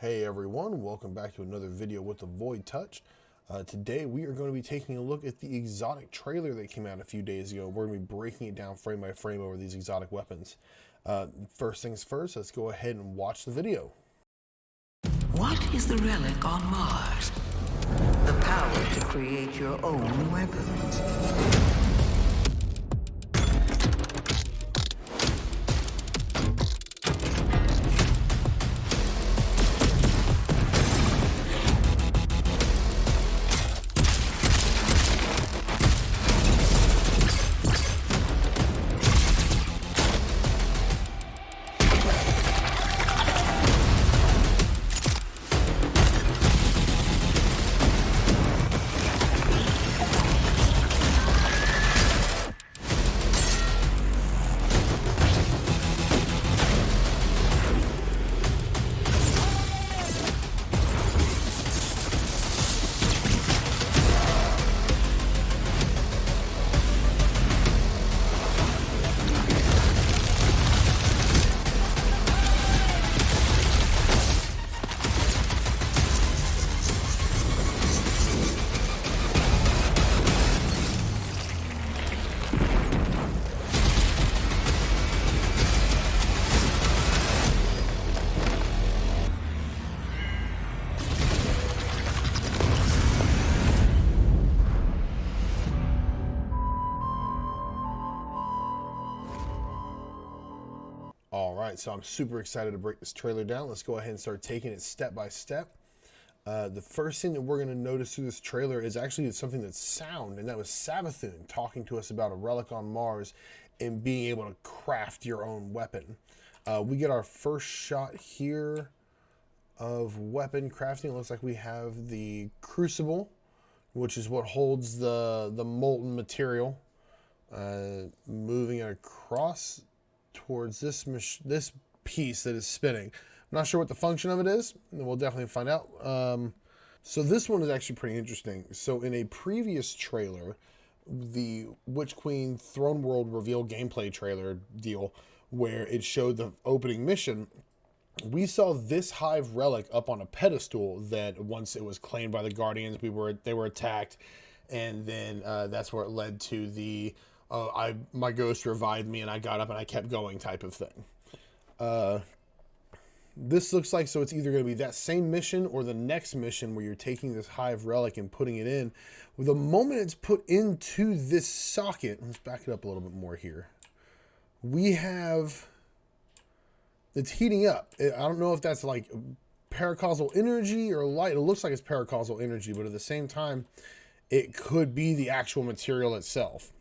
Hey everyone, welcome back to another video with the Void Touch. Today we are going to be taking a look at the exotic trailer that came out a few days ago. We're going to be breaking it down frame by frame over these exotic weapons. First things first, let's go ahead and watch the video. What is the relic on Mars? The power to create your own weapons. Alright, so I'm super excited to break this trailer down. Let's go ahead and start taking it step by step. The first thing that we're going to notice through this trailer is actually something that's sound, and that was Savathun talking to us about a relic on Mars and being able to craft your own weapon. We get our first shot here of weapon crafting. It looks like we have the Crucible, which is what holds the molten material, moving it across towards this piece that is spinning. I'm not sure what the function of it is, and we'll definitely find out. So this one is actually pretty interesting. So in a previous trailer, the Witch Queen Throne World reveal gameplay trailer deal, where it showed the opening mission, we saw this Hive relic up on a pedestal that once it was claimed by the Guardians, they were attacked, and then that's where it led to the my ghost revived me and I got up and I kept going type of thing. This looks like, so it's either going to be that same mission or the next mission where you're taking this Hive relic and putting it in. The moment it's put into this socket, let's back it up a little bit more here. It's heating up. I don't know if that's like paracausal energy or light. It looks like it's paracausal energy, but at the same time, it could be the actual material itself.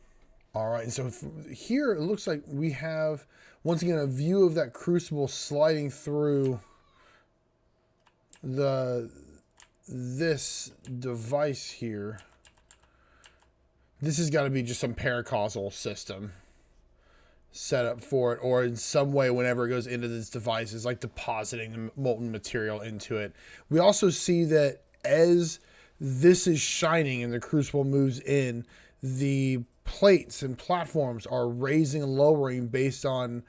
All right, and so here it looks like we have, once again, a view of that crucible sliding through this device here. This has got to be just some paracausal system set up for it, or in some way whenever it goes into this device is like depositing the molten material into it. We also see that as this is shining and the crucible moves in, the plates and platforms are raising and lowering based on,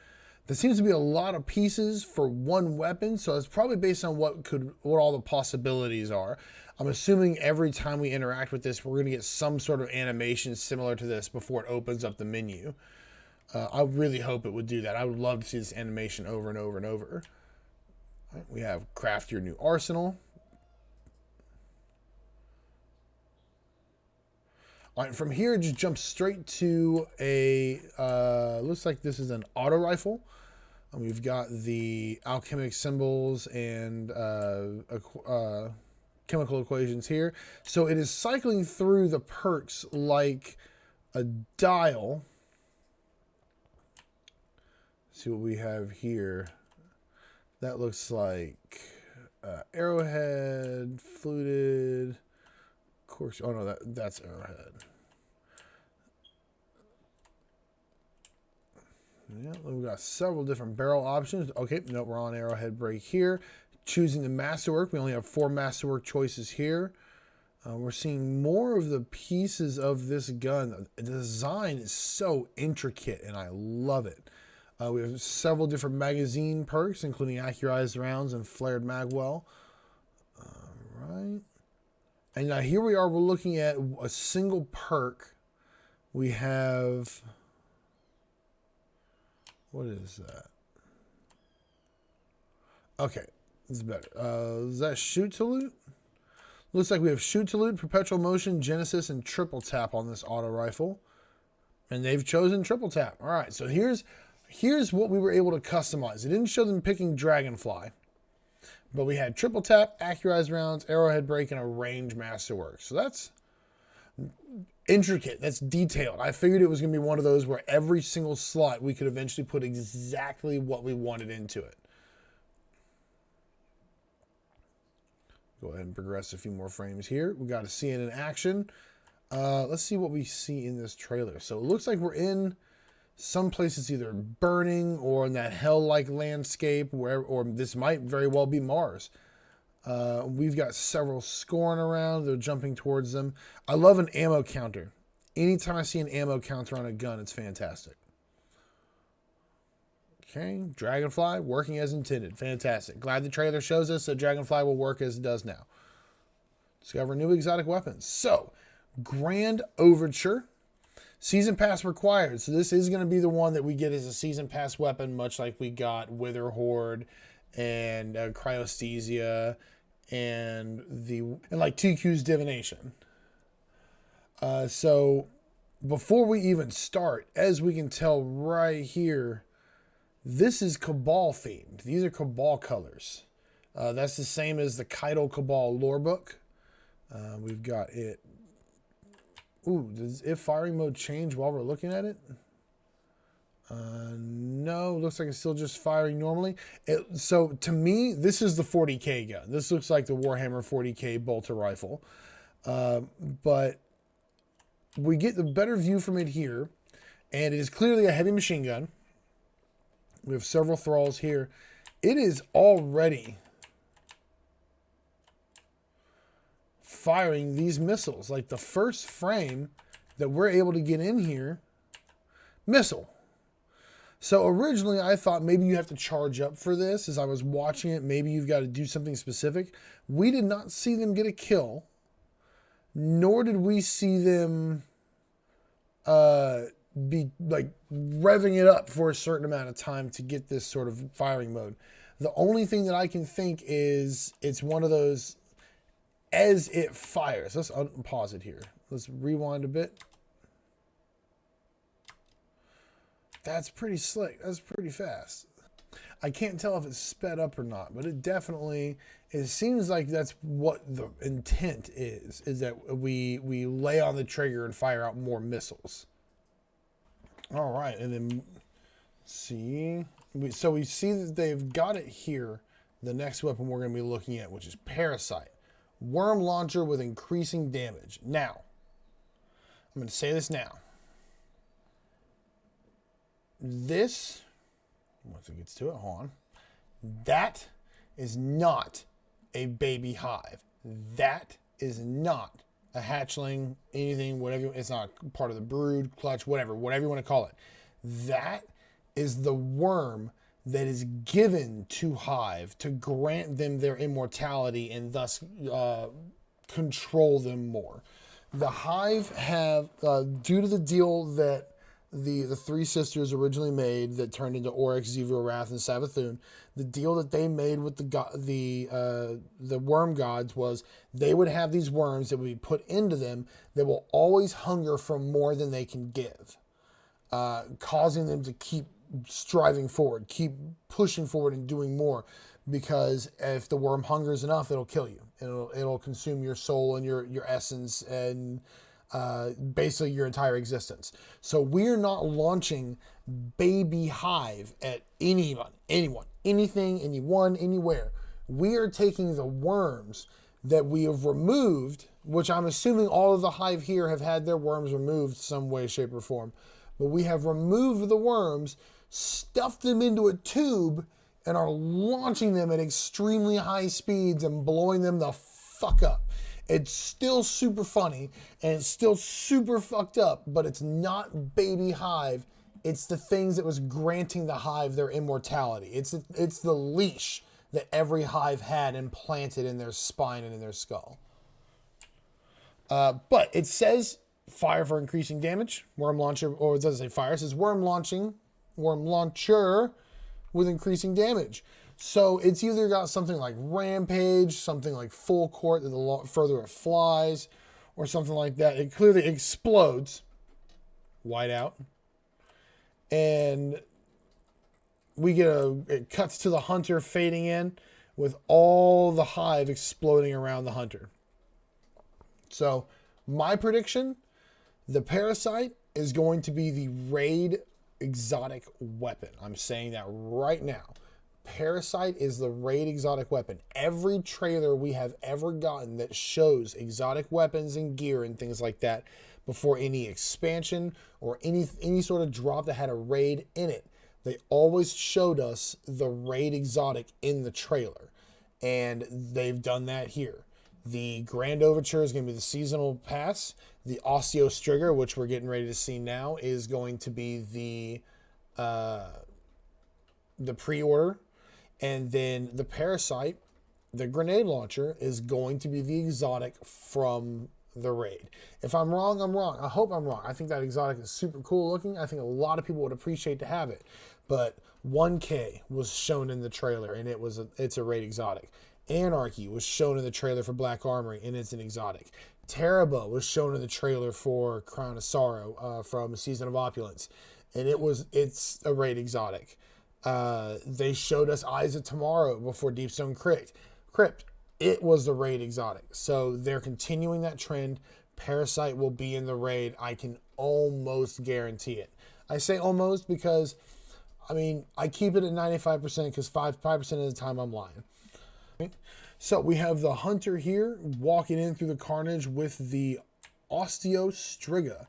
there seems to be a lot of pieces for one weapon, so it's probably based on what all the possibilities are. I'm assuming every time we interact with this, we're going to get some sort of animation similar to this before it opens up the menu. I really hope it would do that. I would love to see this animation over and over and over. All right, we have craft your new arsenal. All right, from here, just jump straight to a, looks like this is an auto rifle. And we've got the alchemic symbols and chemical equations here. So it is cycling through the perks like a dial. See what we have here. That looks like arrowhead, fluted. Course, oh no, that's arrowhead. Yeah, we've got several different barrel options. Okay, no, we're on arrowhead break here. Choosing the masterwork, we only have 4 masterwork choices here. We're seeing more of the pieces of this gun. The design is so intricate, and I love it. We have several different magazine perks, including accurized rounds and flared magwell. All right. And now here we are, we're looking at a single perk. We have, what is that? Okay, this is better. Is that shoot to loot? Looks like we have shoot to loot, perpetual motion, genesis, and triple tap on this auto rifle. And they've chosen triple tap. All right, so here's what we were able to customize. It didn't show them picking Dragonfly, but we had triple tap, accurized rounds, arrowhead break, and a range masterwork. So that's intricate. That's detailed. I figured it was going to be one of those where every single slot we could eventually put exactly what we wanted into it. Go ahead and progress a few more frames here. We got to see it in action. Let's see what we see in this trailer. So it looks like we're in some places either burning or in that hell-like landscape, or this might very well be Mars. We've got several scoring around. They're jumping towards them. I love an ammo counter. Anytime I see an ammo counter on a gun, it's fantastic. Okay, Dragonfly working as intended. Fantastic. Glad the trailer shows us that Dragonfly will work as it does now. Discover new exotic weapons. So, Grand Overture. Season Pass required. So this is going to be the one that we get as a Season Pass weapon, much like we got Wither Horde and Cryosthesia and like TQ's Divination. So before we even start, as we can tell right here, this is Cabal themed. These are Cabal colors. That's the same as the Keitel Cabal lore book. We've got it. Ooh, does if firing mode change while we're looking at it? No, looks like it's still just firing normally. So to me, this is the 40K gun. This looks like the Warhammer 40K bolter rifle. But we get the better view from it here. And it is clearly a heavy machine gun. We have several thralls here. It is already firing these missiles. Like the first frame that we're able to get in here, missile. So originally I thought maybe you have to charge up for this. As I was watching it, maybe you've got to do something specific. We did not see them get a kill, nor did we see them be like revving it up for a certain amount of time to get this sort of firing mode. The only thing that I can think is it's one of those as it fires. Let's pause it here. Let's rewind a bit. That's pretty slick. That's pretty fast. I can't tell if it's sped up or not, but it definitely, it seems like that's what the intent is that we lay on the trigger and fire out more missiles. All right, and then see, so we see that they've got it here. The next weapon we're going to be looking at, which is Parasite. Worm launcher with increasing damage. Now, I'm going to say this now. This, once it gets to it, hold on. That is not a baby hive. That is not a hatchling, anything, whatever. It's not part of the brood, clutch, whatever you want to call it. That is the worm that is given to Hive to grant them their immortality and thus control them more. The Hive have, due to the deal that the three sisters originally made that turned into Oryx, Zevir, Wrath, and Savathun, the deal that they made with the worm gods was they would have these worms that would be put into them that will always hunger for more than they can give, causing them to keep striving forward, keep pushing forward and doing more, because if the worm hungers enough, it'll kill you. It'll consume your soul and your essence and basically your entire existence. So we're not launching baby Hive at anyone, anything, anyone, anywhere. We are taking the worms that we have removed, which I'm assuming all of the Hive here have had their worms removed some way, shape, or form. But we have removed the worms, stuffed them into a tube, and are launching them at extremely high speeds and blowing them the fuck up. It's still super funny and it's still super fucked up, but it's not baby Hive It's the things that was granting the hive their immortality. It's the leash that every hive had implanted in their spine and in their skull. But it says fire for increasing damage, worm launcher, or it doesn't say fire, it says worm launcher with increasing damage. So it's either got something like rampage, something like full court, that the further it flies, or something like that. It clearly explodes, white out, and we get it cuts to the hunter fading in with all the hive exploding around the hunter. So my prediction, the Parasite is going to be the raid exotic weapon. I'm saying that right now. Parasite is the raid exotic weapon. Every trailer we have ever gotten that shows exotic weapons and gear and things like that before any expansion or any sort of drop that had a raid in it, they always showed us the raid exotic in the trailer. And they've done that here. The Grand Overture is going to be the seasonal pass. The Osteo Strigger, which we're getting ready to see now, is going to be the pre-order. And then the Parasite, the grenade launcher, is going to be the exotic from the raid. If I'm wrong, I'm wrong. I hope I'm wrong. I think that exotic is super cool looking. I think a lot of people would appreciate to have it. But 1K was shown in the trailer, and it's a raid exotic. Anarchy was shown in the trailer for Black Armory, and it's an exotic. Teraba was shown in the trailer for Crown of Sorrow from Season of Opulence, and it's a raid exotic. They showed us Eyes of Tomorrow before Deepstone Crypt. It was the raid exotic. So they're continuing that trend. Parasite will be in the raid. I can almost guarantee it. I say almost because, I mean, I keep it at 95% because 5% of the time I'm lying. So we have the hunter here walking in through the carnage with the Osteo Strigger.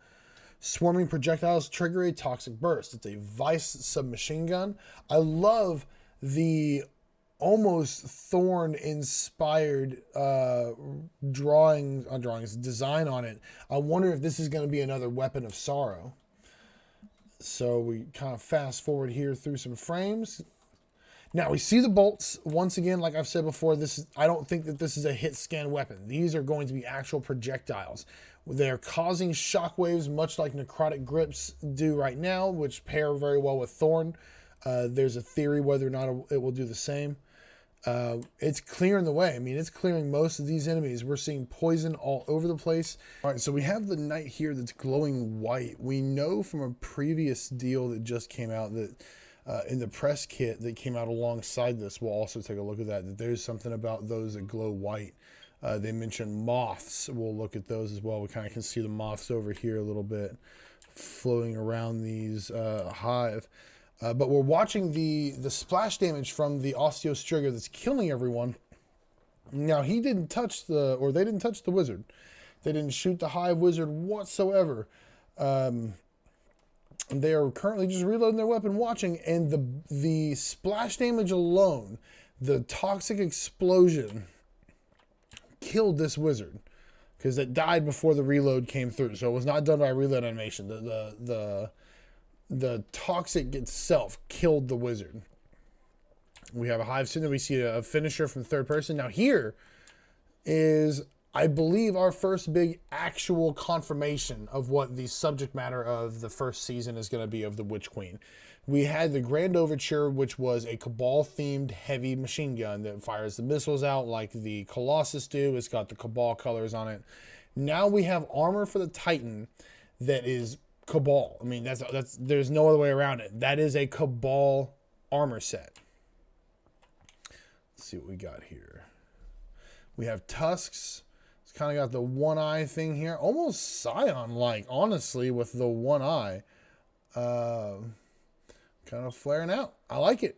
Swarming projectiles trigger a toxic burst. It's a Vice submachine gun. I love the almost Thorn-inspired design on it. I wonder if this is going to be another Weapon of Sorrow. So we kind of fast forward here through some frames. Now we see the bolts. Once again, like I've said before, I don't think that this is a hit scan weapon. These are going to be actual projectiles. They're causing shockwaves, much like necrotic grips do right now, which pair very well with Thorn. There's a theory whether or not it will do the same. It's clearing the way. I mean, it's clearing most of these enemies. We're seeing poison all over the place. All right, so we have the knight here that's glowing white. We know from a previous deal that just came out that in the press kit that came out alongside this, we'll also take a look at that there's something about those that glow white. They mentioned moths. We'll look at those as well. We kind of can see the moths over here a little bit floating around these hive. But we're watching the splash damage from the Osteo Strigger that's killing everyone. Now, they didn't touch the wizard. They didn't shoot the hive wizard whatsoever. They are currently just reloading their weapon, watching, and the splash damage alone, the toxic explosion, killed this wizard because it died before the reload came through. So it was not done by reload animation. The toxic itself killed the wizard. We have a hive soon. Then we see a finisher from third person. Now here is, I believe, our first big actual confirmation of what the subject matter of the first season is going to be of the Witch Queen. We had the Grand Overture, which was a Cabal-themed heavy machine gun that fires the missiles out like the Colossus do. It's got the Cabal colors on it. Now we have armor for the Titan that is Cabal. I mean, there's no other way around it. That is a Cabal armor set. Let's see what we got here. We have tusks. It's kind of got the one eye thing here. Almost Scion-like, honestly, with the one eye. Kind of flaring out. I like it.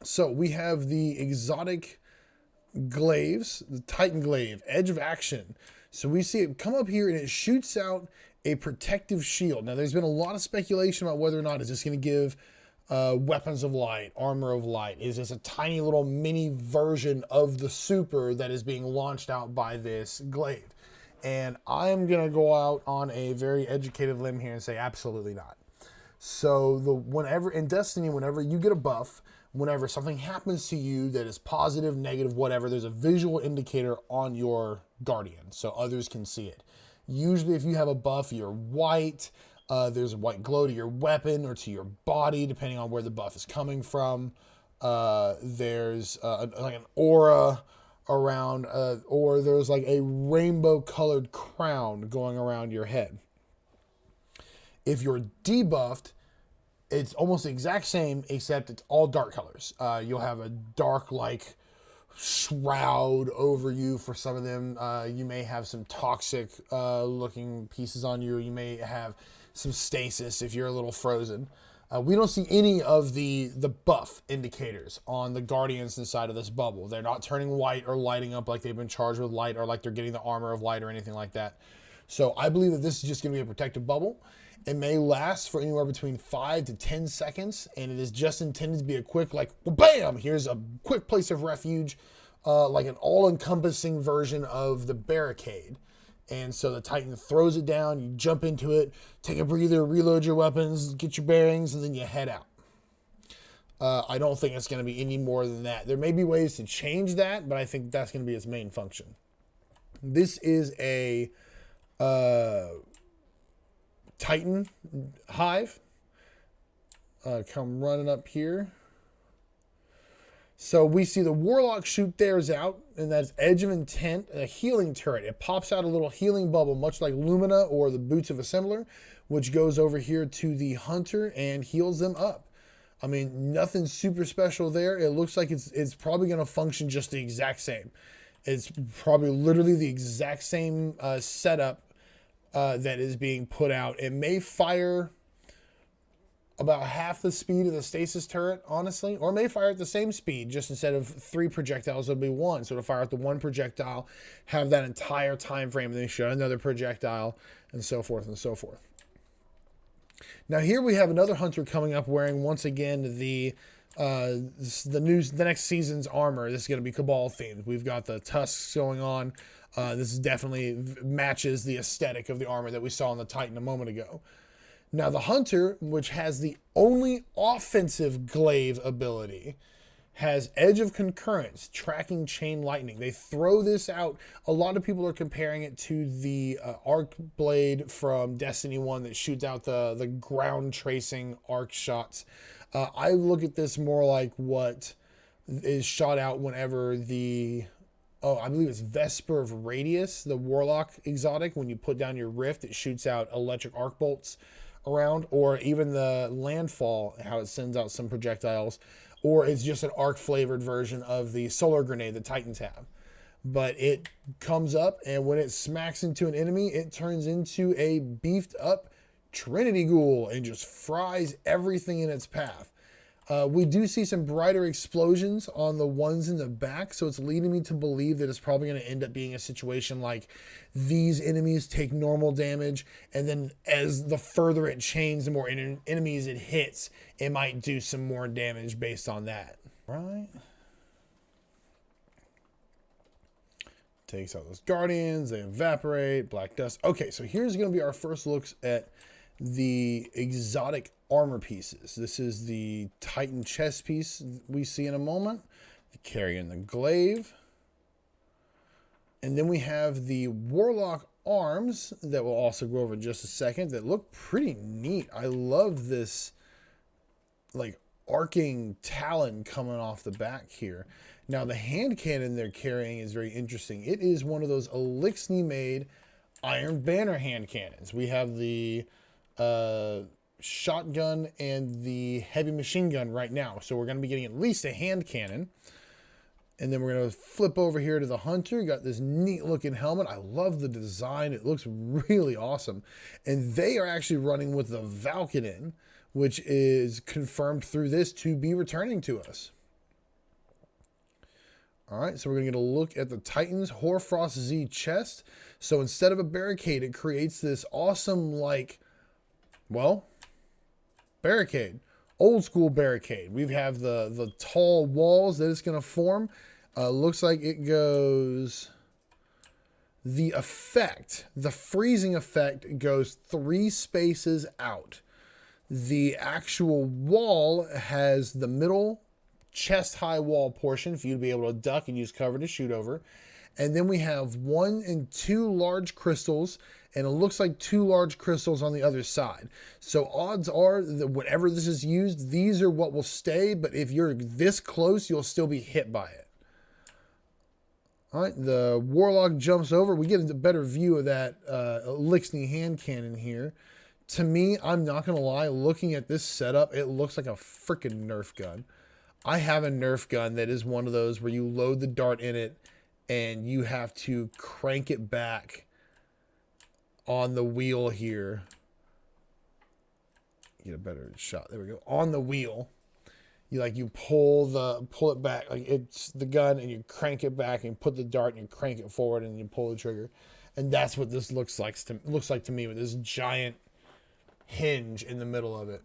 So we have the exotic glaives, the Titan Glaive, Edge of Action. So we see it come up here and it shoots out a protective shield. Now there's been a lot of speculation about whether or not is this going to give weapons of light, armor of light. Is this a tiny little mini version of the super that is being launched out by this glaive? And I'm going to go out on a very educated limb here and say absolutely not. So whenever in Destiny, whenever you get a buff, whenever something happens to you that is positive, negative, whatever, there's a visual indicator on your Guardian so others can see it. Usually if you have a buff, you're white. There's a white glow to your weapon or to your body, depending on where the buff is coming from. There's like an aura around, or there's like a rainbow colored crown going around your head. If you're debuffed, it's almost the exact same, except it's all dark colors. You'll have a dark, like, shroud over you for some of them. You may have some toxic looking pieces on you. You may have some stasis if you're a little frozen. We don't see any of the buff indicators on the Guardians inside of this bubble. They're not turning white or lighting up like they've been charged with light or like they're getting the armor of light or anything like that. So I believe that this is just going to be a protective bubble. It may last for anywhere between 5 to 10 seconds, and it is just intended to be a quick, like, well, bam, here's a quick place of refuge, like an all-encompassing version of the barricade. And so the Titan throws it down, you jump into it, take a breather, reload your weapons, get your bearings, and then you head out. I don't think it's going to be any more than that. There may be ways to change that, but I think that's going to be its main function. This is a Titan hive. Come running up here. So we see the Warlock shoot theirs out, and that's Edge of Intent, a healing turret. It pops out a little healing bubble, much like Lumina or the Boots of Assembler, which goes over here to the Hunter and heals them up. I mean, nothing super special there. It looks like it's probably going to function just the exact same. It's probably literally the exact same setup that is being put out. It may fire about half the speed of the stasis turret, honestly, or it may fire at the same speed, just instead of 3 projectiles, it'll be 1. So it'll fire at the 1 projectile, have that entire time frame, and then shoot another projectile, and so forth and so forth. Now here we have another Hunter coming up wearing, once again, the next season's armor. This is going to be Cabal themed. We've got the tusks going on. This definitely matches the aesthetic of the armor that we saw on the Titan a moment ago. Now the Hunter, which has the only offensive glaive ability, has Edge of Concurrence, tracking chain lightning. They throw this out. A lot of people are comparing it to the arc blade from Destiny 1 that shoots out the ground tracing arc shots. I look at this more like what is shot out whenever I believe it's Vesper of Radius, the Warlock exotic. When you put down your rift, it shoots out electric arc bolts around, or even the Landfall, how it sends out some projectiles, or it's just an arc flavored version of the solar grenade that Titans have. But it comes up, and when it smacks into an enemy, it turns into a beefed up Trinity Ghoul and just fries everything in its path. We do see some brighter explosions on the ones in the back, so it's leading me to believe that it's probably going to end up being a situation like these enemies take normal damage, and then as the further it chains, the more enemies it hits, it might do some more damage based on that. Right? Takes out those Guardians, they evaporate, black dust. Okay, so here's going to be our first looks at the exotic armor pieces. This is the Titan chest piece we see in a moment, carrying the Glaive. And then we have the Warlock arms that we'll also go over in just a second that look pretty neat. I love this like arcing talon coming off the back here. Now the hand cannon they're carrying is very interesting. It is one of those Elixin made Iron Banner hand cannons. We have the shotgun and the heavy machine gun right now, so we're going to be getting at least a hand cannon. And then we're going to flip over here to the Hunter. Got this neat looking helmet. I love the design. It looks really awesome. And they are actually running with the Valkyrin, which is confirmed through this to be returning to us. All right, so we're going to get a look at the Titan's Hoarfrost Z chest. So instead of a barricade, it creates this awesome, like, well, barricade. Old school barricade. We have the tall walls that it's going to form. Looks like it goes The effect, the freezing effect, goes 3 spaces out. The actual wall has the middle chest high wall portion for you to be able to duck and use cover to shoot over. And then we have 1 and 2 large crystals, and it looks like 2 large crystals on the other side. So odds are that whenever this is used, these are what will stay, but if you're this close, you'll still be hit by it. All right, the Warlock jumps over. We get a better view of that Elixin hand cannon here. To me, I'm not going to lie, looking at this setup, it looks like a freaking Nerf gun. I have a Nerf gun that is one of those where you load the dart in it and you have to crank it back on the wheel here. Get a better shot. There we go. On the wheel. You pull it back, like it's the gun, and you crank it back and put the dart and you crank it forward and you pull the trigger. And that's what this looks like to me, with this giant hinge in the middle of it.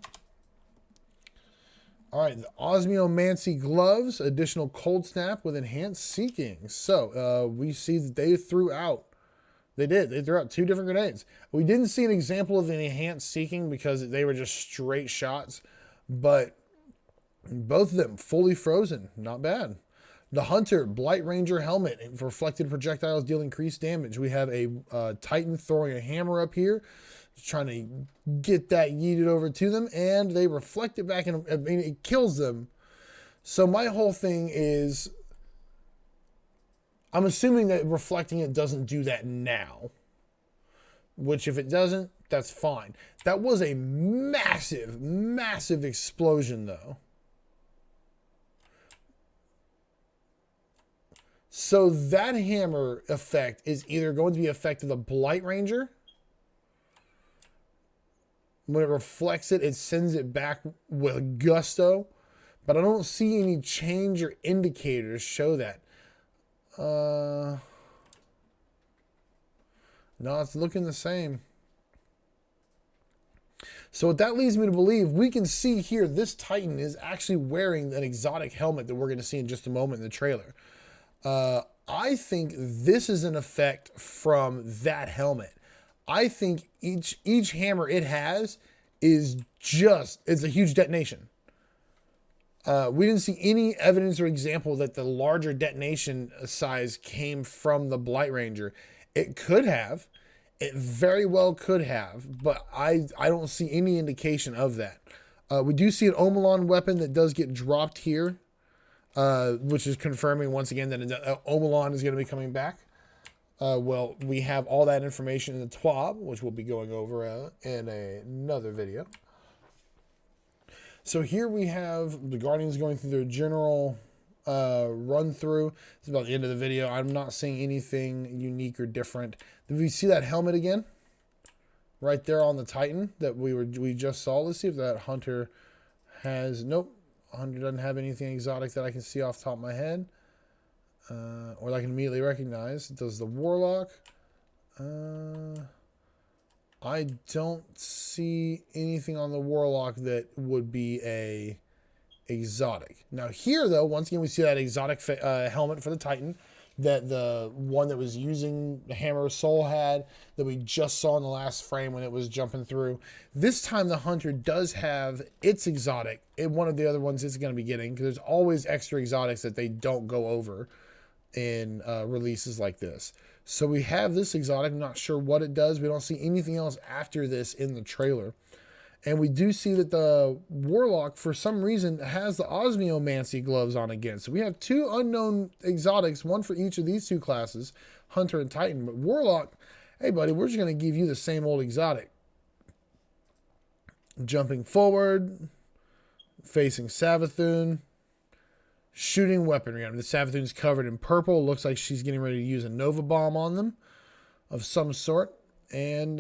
All right, the Osmiomancy gloves, additional cold snap with enhanced seeking. So we see that they threw out 2 different grenades. We didn't see an example of the enhanced seeking because they were just straight shots, but both of them fully frozen. Not bad. The Hunter Blight Ranger helmet, reflected projectiles deal increased damage. We have a Titan throwing a hammer up here, trying to get that yeeted over to them, and they reflect it back, and I mean, it kills them. So my whole thing is, I'm assuming that reflecting it doesn't do that now, which if it doesn't, that's fine. That was a massive, massive explosion though. So that hammer effect is either going to be effect of the Blight Ranger. When it reflects it, it sends it back with gusto. But I don't see any change or indicators show that. No, it's looking the same. So what that leads me to believe, we can see here, this Titan is actually wearing an exotic helmet that we're going to see in just a moment in the trailer. I think this is an effect from that helmet. I think each hammer it has is it's a huge detonation. We didn't see any evidence or example that the larger detonation size came from the Blight Ranger. It could have. It very well could have, but I don't see any indication of that. We do see an Omelon weapon that does get dropped here, which is confirming once again that Omelon is going to be coming back. Well, we have all that information in the TWAB, which we'll be going over in another video. So here we have the Guardians going through their general run through. It's about the end of the video. I'm not seeing anything unique or different. Did we see that helmet again? Right there on the Titan that we just saw. Let's see if that Hunter has... Nope. Hunter doesn't have anything exotic that I can see off the top of my head. Or that I can immediately recognize. Does the Warlock? I don't see anything on the Warlock that would be a exotic. Now here, though, once again, we see that exotic helmet for the Titan that the one that was using the Hammer of Soul had, that we just saw in the last frame when it was jumping through. This time the Hunter does have its exotic, one of the other ones it's going to be getting, because there's always extra exotics that they don't go over in releases like this. So we have this exotic. I'm not sure what it does. We don't see anything else after this in the trailer. And we do see that the Warlock, for some reason, has the Osmiomancy gloves on again. So we have 2 unknown exotics, one for each of these 2 classes, Hunter and Titan. But Warlock, hey buddy, we're just going to give you the same old exotic. Jumping forward, facing Savathun, shooting weaponry on him. The Savathun's covered in purple. Looks like she's getting ready to use a Nova Bomb on them of some sort. And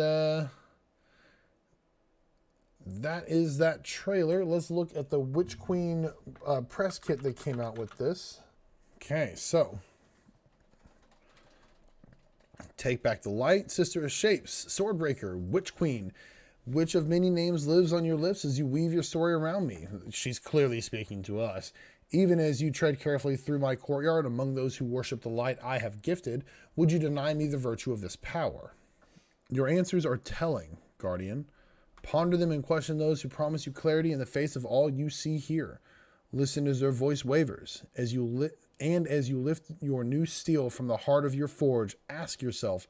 that is that trailer. Let's look at the Witch Queen press kit that came out with this. Okay, so Take Back the Light, Sister of Shapes, Swordbreaker, Witch Queen. Which of many names lives on your lips as you weave your story around me? She's clearly speaking to us. Even as you tread carefully through my courtyard among those who worship the light I have gifted, would you deny me the virtue of this power? Your answers are telling, Guardian. Ponder them and question those who promise you clarity in the face of all you see here. Listen as their voice wavers. As you lift your new steel from the heart of your forge, ask yourself,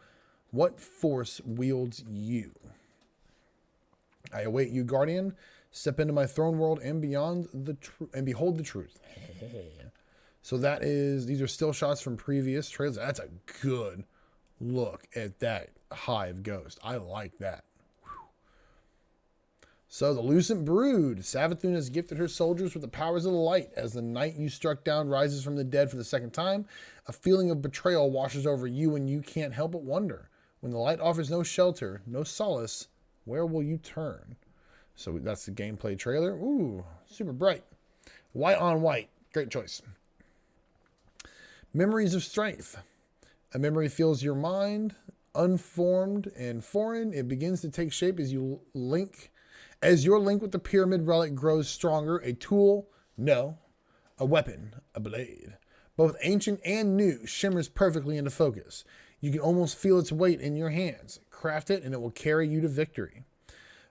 what force wields you? I await you, Guardian. Step into my throne world and beyond and behold the truth. So these are still shots from previous trailers. That's a good look at that hive ghost. I like that. So the Lucent Brood. Savathun has gifted her soldiers with the powers of the light. As the night you struck down rises from the dead for the second time, a feeling of betrayal washes over you and you can't help but wonder. When the light offers no shelter, no solace, where will you turn? So that's the gameplay trailer. Ooh, super bright. White on white. Great choice. Memories of Strength. A memory fills your mind, unformed and foreign. It begins to take shape as your link with the pyramid relic grows stronger. A tool, no, a weapon, a blade. Both ancient and new, shimmers perfectly into focus. You can almost feel its weight in your hands. Craft it and it will carry you to victory.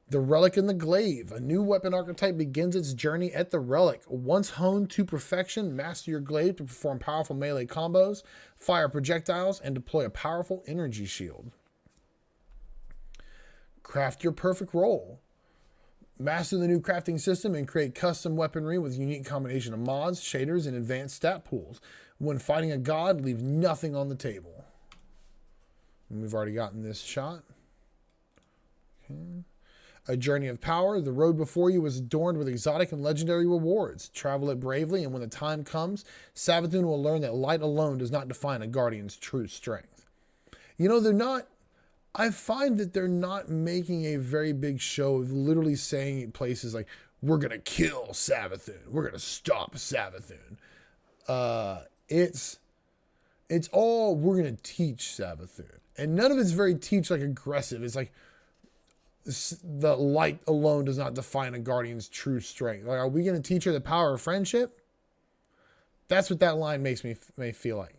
The Relic and the Glaive. A new weapon archetype begins its journey at the Relic. Once honed to perfection, master your Glaive to perform powerful melee combos, fire projectiles, and deploy a powerful energy shield. Craft your perfect roll. Master the new crafting system and create custom weaponry with unique combination of mods, shaders, and advanced stat pools. When fighting a god, leave nothing on the table. And we've already gotten this shot. Okay. A Journey of Power. The road before you is adorned with exotic and legendary rewards. Travel it bravely, and when the time comes, Savathun will learn that light alone does not define a guardian's true strength. You know, I find that they're not making a very big show of literally saying places like, we're going to kill Savathun. We're going to stop Savathun. It's all, we're going to teach Savathun. And none of it's very aggressive. It's like, the light alone does not define a guardian's true strength. Like, are we going to teach her the power of friendship? That's what that line makes me feel like.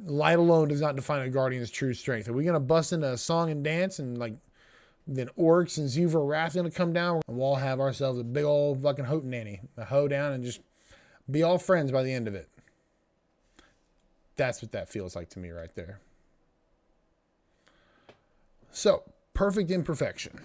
Light alone does not define a guardian's true strength. Are we going to bust into a song and dance and then orcs and Zuva Wrath going to come down and we'll all have ourselves a big old fucking hootenanny, a hoe down and just be all friends by the end of it? That's what that feels like to me right there. So, Perfect Imperfection.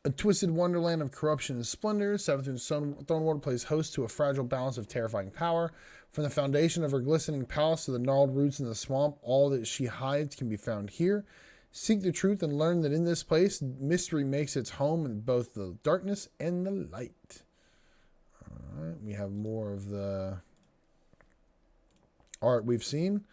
A twisted wonderland of corruption and splendor, Savathun's throne world plays host to a fragile balance of terrifying power. From the foundation of her glistening palace to the gnarled roots in the swamp, all that she hides can be found here. Seek the truth and learn that in this place, mystery makes its home in both the darkness and the light. All right, we have more of the art we've seen.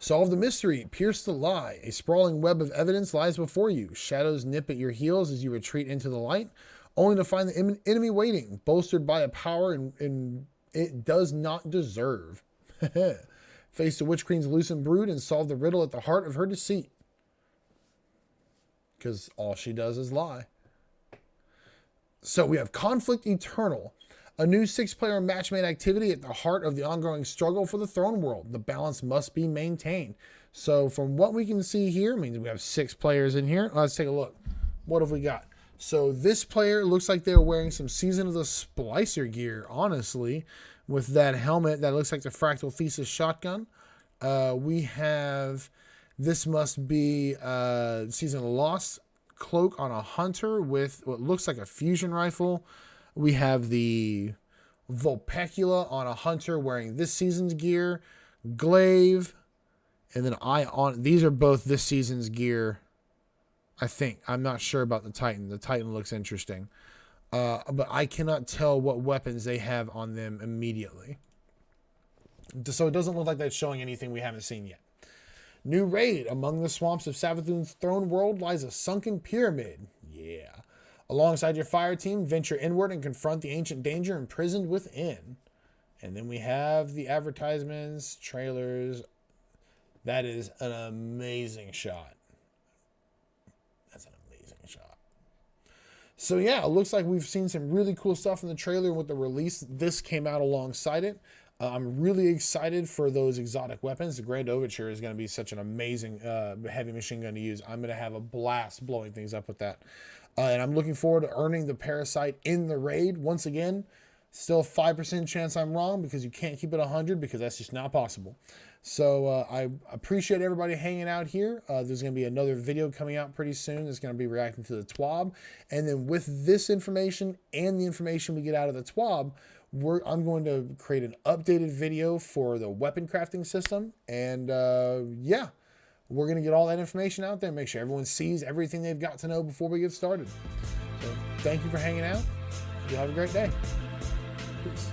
Solve the mystery. Pierce the lie. A sprawling web of evidence lies before you. Shadows nip at your heels as you retreat into the light, only to find the enemy waiting, bolstered by a power and it does not deserve. Face the Witch Queen's Lucent Brood and solve the riddle at the heart of her deceit. Because all she does is lie. So we have Conflict Eternal. A new 6-player matchmade activity at the heart of the ongoing struggle for the throne world. The balance must be maintained. So from what we can see here, means we have 6 players in here. Let's take a look. What have we got? So this player looks like they're wearing some Season of the Splicer gear, honestly, with that helmet that looks like the Fractal Thesis shotgun. We have, this must be Season of the Lost cloak on a hunter with what looks like a fusion rifle. We have the Vulpecula on a hunter wearing this season's gear, Glaive, and then these are both this season's gear, I think. I'm not sure about the Titan. The Titan looks interesting. But I cannot tell what weapons they have on them immediately. So it doesn't look like that's showing anything we haven't seen yet. New raid. Among the swamps of Savathun's throne world lies a sunken pyramid. Yeah. Alongside your fire team, venture inward and confront the ancient danger imprisoned within. And then we have the advertisements, trailers. That is an amazing shot. That's an amazing shot. So yeah, it looks like we've seen some really cool stuff in the trailer. With the release, this came out alongside it. I'm really excited for those exotic weapons. The Grand Overture is going to be such an amazing heavy machine gun to use. I'm going to have a blast blowing things up with that. And I'm looking forward to earning the Parasite in the raid. Once again, still a 5% chance I'm wrong because you can't keep it 100 because that's just not possible. So I appreciate everybody hanging out here. There's going to be another video coming out pretty soon. It's going to be reacting to the TWAB. And then with this information and the information we get out of the TWAB, I'm going to create an updated video for the weapon crafting system. And yeah, we're going to get all that information out there. Make sure everyone sees everything they've got to know before we get started. So thank you for hanging out. You have a great day. Peace.